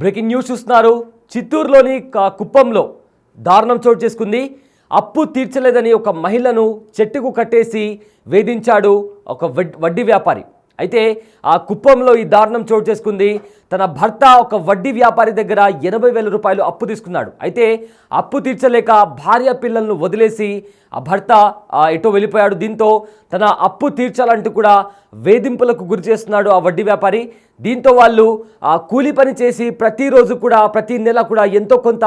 Breaking news చూస్తున్నారు. చిత్తూరులోని కుప్పంలో దారుణం చోటు చేసుకుంది. అప్పు తీర్చలేదని ఒక మహిళను చెట్టుకు కట్టేసి వేధించాడు ఒక వడ్డీ వ్యాపారి. అయితే ఆ కుప్పంలో ఈ దారుణం చోటు చేసుకుంది. తన భర్త ఒక వడ్డీ వ్యాపారి దగ్గర 80,000 రూపాయలు అప్పు తీసుకున్నాడు. అయితే అప్పు తీర్చలేక భార్య పిల్లలను వదిలేసి ఆ భర్త ఎటో వెళ్ళిపోయాడు. దీంతో తన అప్పు తీర్చాలంటూ కూడా వేధింపులకు గురి చేస్తున్నాడు ఆ వడ్డీ వ్యాపారి. దీంతో వాళ్ళు కూలి పని చేసి ప్రతిరోజు కూడా ప్రతి నెల కూడా ఎంతో కొంత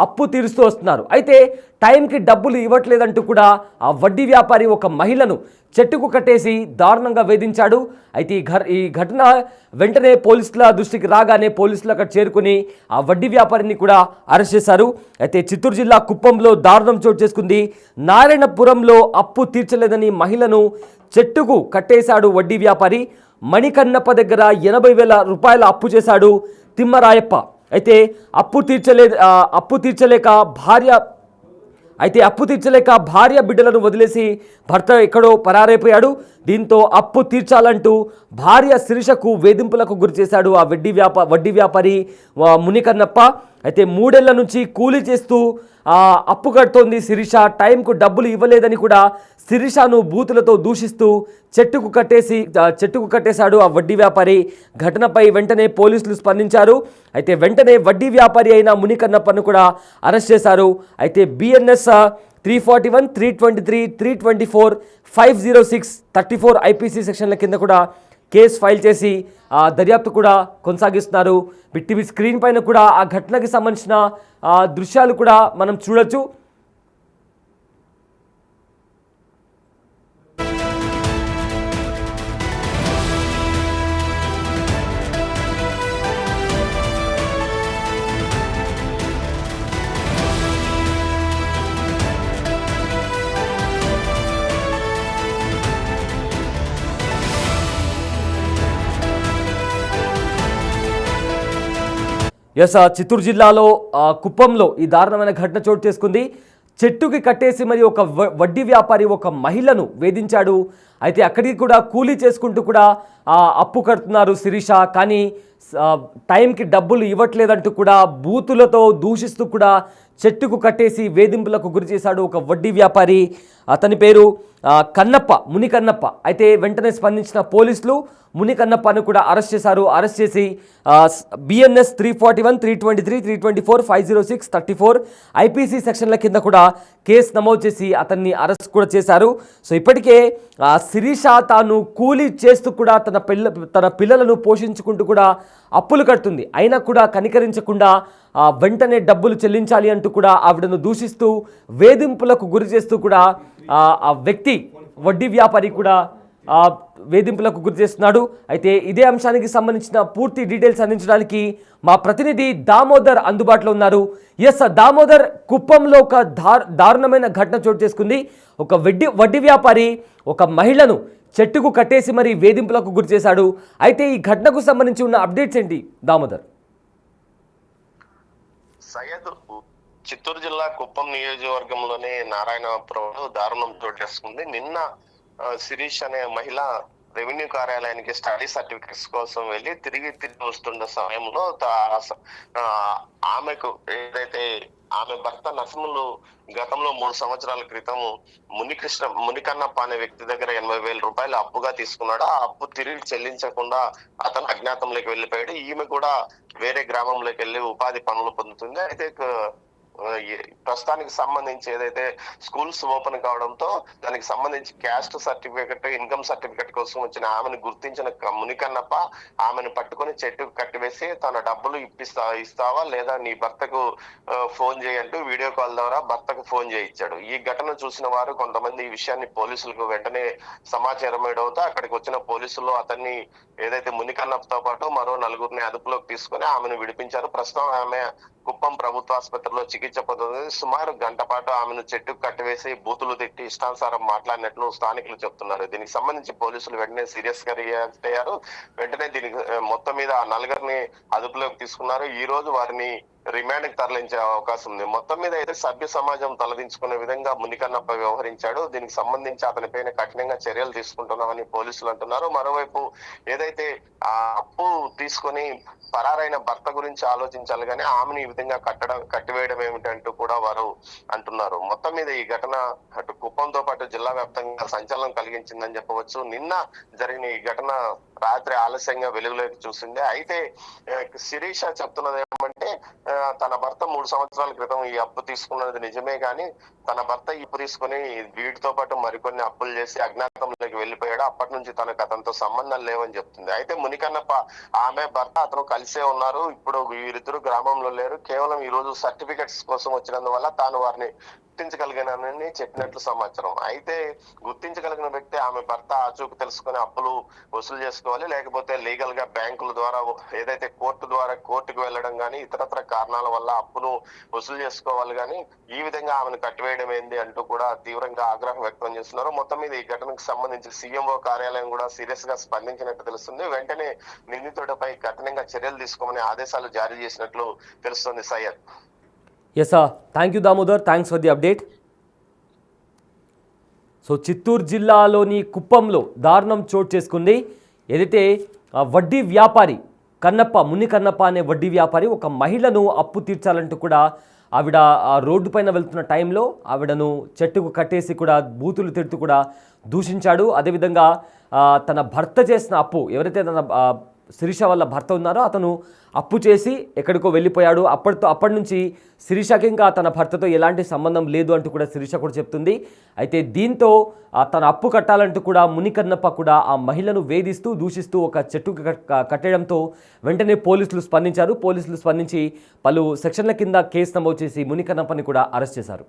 అప్పు తీరుస్తూ వస్తున్నారు. అయితే టైంకి డబ్బులు ఇవ్వట్లేదంటూ కూడా ఆ వడ్డీ వ్యాపారి ఒక మహిళను చెట్టుకు కట్టేసి దారుణంగా వేధించాడు. అయితే ఈ ఘటన వెంటనే పోలీసుల దృష్టికి రాగానే పోలీసులు అక్కడ చేరుకుని ఆ వడ్డీ వ్యాపారిని కూడా అరెస్ట్ చేశారు. అయితే చిత్తూరు జిల్లా కుప్పంలో దారుణం చోటు చేసుకుంది. నారాయణపురంలో అప్పు తీర్చలేదని మహిళను చెట్టుకు కట్టేశాడు వడ్డీ వ్యాపారి. మణికన్నప్ప దగ్గర 80,000 రూపాయల అప్పు చేశాడు తిమ్మరాయప్ప. అయితే అప్పు తీర్చలేక భార్య బిడ్డలను వదిలేసి భర్త ఎక్కడో పరారైపోయాడు. దీంతో అప్పు తీర్చాలంటూ భార్య శిరీషకు వేధింపులకు గురి చేశాడు ఆ వడ్డీ వ్యాపారి మునికన్నప్ప. అయితే 3 ఏళ్ల నుంచి కూలీ చేస్తూ అప్పు కడుతోంది శిరీష. టైంకు డబ్బులు ఇవ్వలేదని కూడా శిరీషను బూతులతో దూషిస్తూ చెట్టుకు కట్టేశాడు ఆ వడ్డీ వ్యాపారి. ఘటనపై వెంటనే పోలీసులు స్పందించారు. అయితే వెంటనే వడ్డీ వ్యాపారి అయిన మునికన్నప్పను కూడా అరెస్ట్ చేశారు. అయితే BNS 341, 323, 324, 506, 34 IPC సెక్షన్ల కింద కూడా కేసు ఫైల్ చేసి దర్యాప్తు కూడా కొనసాగిస్తున్నారు. బిగ్ స్క్రీన్ పైన కూడా ఆ ఘటనకి సంబంధించిన దృశ్యాలు కూడా మనం చూడొచ్చు. చిత్తూరు జిల్లాలో కుప్పంలో ఈ దారుణమైన ఘటన చోటు చేసుకుంది. చెట్టుకి కట్టేసి మరి ఒక వడ్డీ వ్యాపారి ఒక మహిళను వేధించాడు. అయితే అక్కడికి కూడా కూలీ చేసుకుంటూ కూడా అప్పు కడుతున్నారు శిరీష. కానీ టైంకి డబ్బులు ఇవ్వట్లేదంటూ కూడా బూతులతో దూషిస్తూ కూడా చెట్టుకు కట్టేసి వేధింపులకు గురి చేశాడు ఒక వడ్డీ వ్యాపారి. అతని పేరు మునికన్నప్ప. అయితే వెంటనే స్పందించిన పోలీసులు మునికన్నప్పను కూడా అరెస్ట్ చేశారు. అరెస్ట్ చేసి BNS 341, 323, 324, 506, 34 IPC సెక్షన్ల కింద కూడా కేసు నమోదు చేసి అతన్ని అరెస్ట్ కూడా చేశారు. సో ఇప్పటికే శిరీష తాను కూలీ చేస్తూ కూడా తన పిల్లలను పోషించుకుంటూ కూడా అప్పులు కడుతుంది. అయినా కూడా కనికరించకుండా వెంటనే డబ్బులు చెల్లించాలి అంటూ కూడా ఆవిడను దూషిస్తూ వేధింపులకు గురి చేస్తూ కూడా ఆ వ్యక్తి వడ్డీ వ్యాపారి కూడా వేధింపులకు గురి చేస్తున్నాడు. అయితే ఇదే అంశానికి సంబంధించిన పూర్తి డీటెయిల్స్ అందించడానికి మా ప్రతినిధి దామోదర్ అందుబాటులో ఉన్నారు. దామోదర్, కుప్పంలో ఒక దారుణమైన ఘటన చోటు చేసుకుంది. ఒక వడ్డీ వ్యాపారి ఒక మహిళను చెట్టుకు కట్టేసి మరి వేధింపులకు గురి చేశాడు. అయితే ఈ ఘటనకు సంబంధించి ఉన్న అప్డేట్స్ ఏంటి దామోదర్? చిత్తూరు జిల్లా కుప్పం నియోజకవర్గంలోని నారాయణపురంలో దారుణం చోటు చేసుకుంది. నిన్న శిరీష్ అనే మహిళ రెవెన్యూ కార్యాలయానికి స్టడీ సర్టిఫికెట్స్ కోసం వెళ్ళి తిరిగి వస్తున్న సమయంలో ఆమెకు ఏదైతే ఆమె భర్త నరసింహులు గతంలో 3 సంవత్సరాల క్రితం మునికన్నప్ప అనే వ్యక్తి దగ్గర 80,000 రూపాయలు అప్పుగా తీసుకున్నాడు. ఆ అప్పు తిరిగి చెల్లించకుండా అతను అజ్ఞాతంలోకి వెళ్ళిపోయాడు. ఈమె కూడా వేరే గ్రామంలోకి వెళ్ళి ఉపాధి పనులు పొందుతుంది. అయితే ప్రస్తుతానికి సంబంధించి ఏదైతే స్కూల్స్ ఓపెన్ కావడంతో దానికి సంబంధించి క్యాస్ట్ సర్టిఫికెట్, ఇన్కమ్ సర్టిఫికెట్ కోసం వచ్చిన ఆమెను గుర్తించిన మునికన్నప్ప ఆమెను పట్టుకొని చెట్టుకు కట్టివేసి తన డబ్బులు ఇస్తావా లేదా నీ భర్తకు ఫోన్ చేయంటూ వీడియో కాల్ ద్వారా భర్తకు ఫోన్ చేయించాడు. ఈ ఘటన చూసిన వారు కొంతమంది ఈ విషయాన్ని పోలీసులకు వెంటనే సమాచారం ఇవ్వడంతో అక్కడికి వచ్చిన పోలీసులు అతన్ని ఏదైతే మునికన్నప్పతో పాటు మరో 4గురిని అదుపులోకి తీసుకుని ఆమెను విడిపించారు. ప్రస్తుతం ఆమె కుప్పం ప్రభుత్వ ఆసుపత్రిలో చికిత్స పొందుతుంది. సుమారు గంట పాటు ఆమెను చెట్టుకు కట్టివేసి బూతులు తిట్టి ఇష్టానుసారం మాట్లాడినట్లు స్థానికులు చెప్తున్నారు. దీనికి సంబంధించి పోలీసులు వెంటనే సీరియస్ గా రియాక్ట్ అయ్యారు. వెంటనే దీనికి మొత్తం మీద 4గురిని అదుపులోకి తీసుకున్నారు. ఈ రోజు వారిని రిమాండ్ కి తరలించే అవకాశం ఉంది. మొత్తం మీద అయితే సభ్య సమాజం తలదించుకునే విధంగా మునికన్నప్ప వ్యవహరించాడు. దీనికి సంబంధించి అతనిపైన కఠినంగా చర్యలు తీసుకుంటున్నామని పోలీసులు అంటున్నారు. మరోవైపు ఏదైతే ఆ అప్పు తీసుకొని పరారైన భర్త గురించి ఆలోచించాలి కానీ ఆమెను ఈ విధంగా కట్టివేయడం ఏమిటంటూ కూడా వారు అంటున్నారు. మొత్తం మీద ఈ ఘటన అటు కుప్పంతో పాటు జిల్లా వ్యాప్తంగా సంచలనం కలిగించిందని చెప్పవచ్చు. నిన్న జరిగిన ఈ ఘటన రాత్రి ఆలస్యంగా వెలుగులోకి చూసింది. అయితే శిరీష చెప్తున్నది ఏమంటే తన భర్త 3 సంవత్సరాల క్రితం ఈ అప్పు తీసుకున్నది నిజమే కానీ తన భర్త ఇప్పు తీసుకుని వీటితో పాటు మరికొన్ని అప్పులు చేసి అజ్ఞాతంలోకి వెళ్ళిపోయాడు. అప్పటి నుంచి తనకు అతనితో సంబంధం లేవని చెప్తుంది. అయితే మునికన్నప్ప ఆమె భర్త అతను కలిసే ఉన్నారు. ఇప్పుడు వీరిద్దరు గ్రామంలో లేరు. కేవలం ఈ రోజు సర్టిఫికెట్స్ కోసం వచ్చినందువల్ల తాను వారిని గుర్తించగలిగినని చెప్పినట్లు సమాచారం. అయితే గుర్తించగలిగిన వ్యక్తి ఆమె భర్త ఆచూకు తెలుసుకుని అప్పులు వసూలు చేసుకోవాలి, లేకపోతే లీగల్ గా బ్యాంకుల ద్వారా ఏదైతే కోర్టుకు వెళ్ళడం గానీ ఇతరత్ర కారణాల వల్ల అప్పును వసూలు చేసుకోవాలి గానీ ఈ విధంగా ఆమెను కట్టివేయడం ఏంది అంటూ కూడా తీవ్రంగా ఆగ్రహం వ్యక్తం చేస్తున్నారు. మొత్తం మీద ఈ ఘటనకు సంబంధించి సీఎంఓ కార్యాలయం కూడా సీరియస్ గా స్పందించినట్టు తెలుస్తుంది. వెంటనే నిందితుడిపై కఠినంగా చర్యలు తీసుకోమని ఆదేశాలు జారీ చేసినట్లు తెలుస్తుంది. Syed. Yes sir, thank you Damodar, thanks for the update. So Chittoor జిల్లాలోని కుప్పంలో దారుణం చోటు చేసుకుంది. ఏదైతే వడ్డీ వ్యాపారి ముని కన్నప్ప అనే వడ్డీ వ్యాపారి ఒక మహిళను అప్పు తీర్చాలంటూ కూడా ఆవిడ రోడ్డు పైన వెళ్తున్న టైంలో ఆవిడను చెట్టుకు కట్టేసి కూడా బూతులు తిడుతూ కూడా దూషించాడు. అదేవిధంగా తన భర్త చేసిన అప్పు, ఎవరైతే తన శిరీష వాళ్ళ భర్త ఉన్నారో అతను అప్పు చేసి ఎక్కడికో వెళ్ళిపోయాడు. అప్పటి నుంచి శిరీషకి ఇంకా తన భర్తతో ఎలాంటి సంబంధం లేదు అంటూ కూడా శిరీష కూడా చెప్తుంది. అయితే దీంతో తన అప్పు కట్టాలంటూ కూడా మునికన్నప్ప కూడా ఆ మహిళను వేధిస్తూ దూషిస్తూ ఒక చెట్టుకు కట్టడంతో వెంటనే పోలీసులు స్పందించారు. పోలీసులు స్పందించి పలు సెక్షన్ల కింద కేసు నమోదు చేసి మునికన్నప్పని కూడా అరెస్ట్ చేశారు.